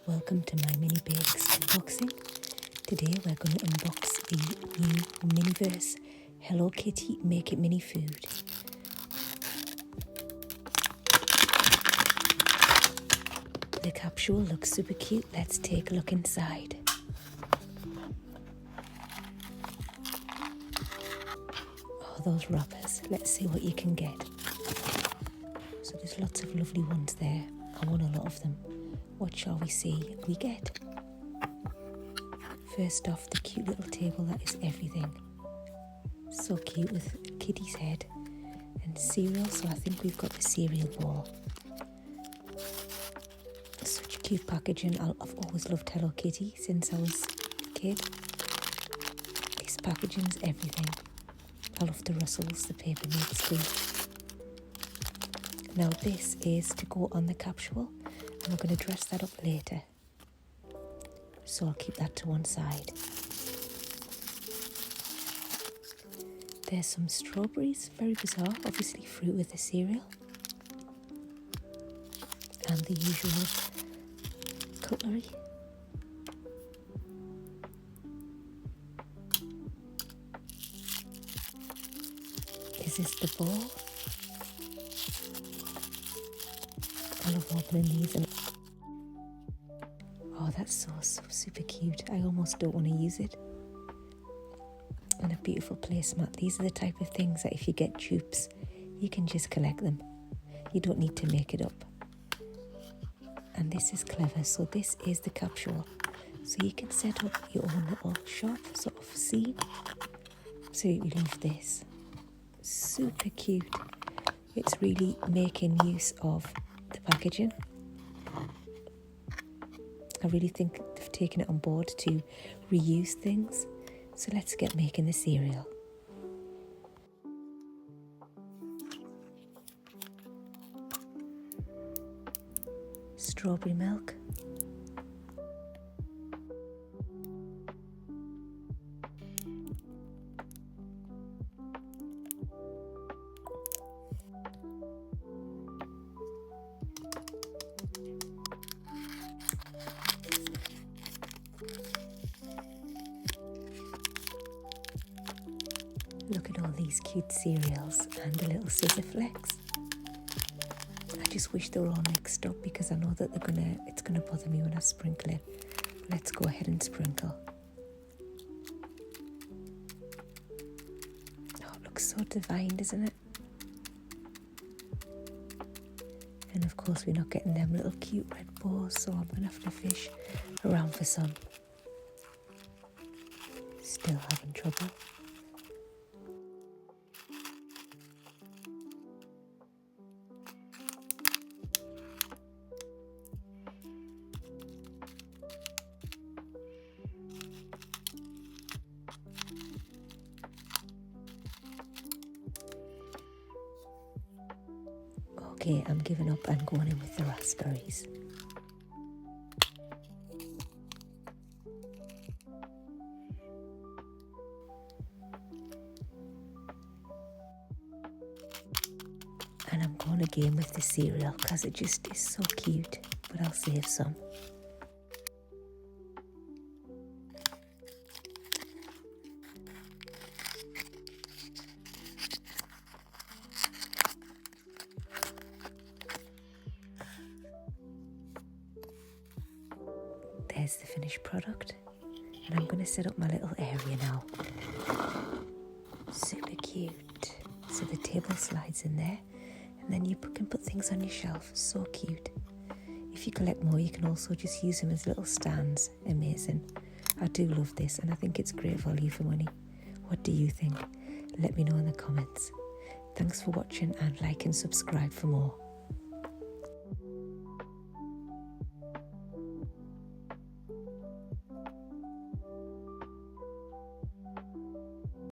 Welcome to my mini bakes unboxing. Today we're going to unbox the new miniverse Hello Kitty Make It Mini Food. The capsule looks super cute. Let's take a look inside. Oh, those wrappers. Let's see what you can get. So there's lots of lovely ones there. I want a lot of them. What shall we see we get? First off, the cute little table that is everything. So cute with Kitty's head and cereal. So I think we've got the cereal bowl. Such cute packaging. I've always loved Hello Kitty since I was a kid. This packaging's everything. I love the rustles, the paper makes too. Now this is to go on the capsule, and we're going to dress that up later. So I'll keep that to one side. There's some strawberries, very bizarre, obviously fruit with the cereal. And the usual cutlery. Is this the bowl? I love opening these. Oh, that's so super cute. I almost don't want to use it. And a beautiful placemat. These are the type of things that if you get dupes, you can just collect them. You don't need to make it up. And this is clever. So this is the capsule. So you can set up your own little shop sort of scene. So you love this. Super cute. It's really making use of the packaging. I really think they've taken it on board to reuse things. So let's get making the cereal. Strawberry milk. Look at all these cute cereals and the little scissor flecks. I just wish they were all mixed up because I know that it's gonna bother me when I sprinkle it. Let's go ahead and sprinkle. Oh, it looks so divine, doesn't it? And of course we're not getting them little cute red bows, so I'm gonna have to fish around for some. Still having trouble. Okay, I'm giving up and going in with the raspberries. And I'm going again with the cereal because it just is so cute, but I'll save some. There's the finished product, and I'm going to set up my little area now. Super cute. So the table slides in there, and then you can put things on your shelf. So cute. If you collect more, you can also just use them as little stands. Amazing. I do love this, and I think it's great value for money. What do you think? Let me know in the comments. Thanks for watching, and like and subscribe for more.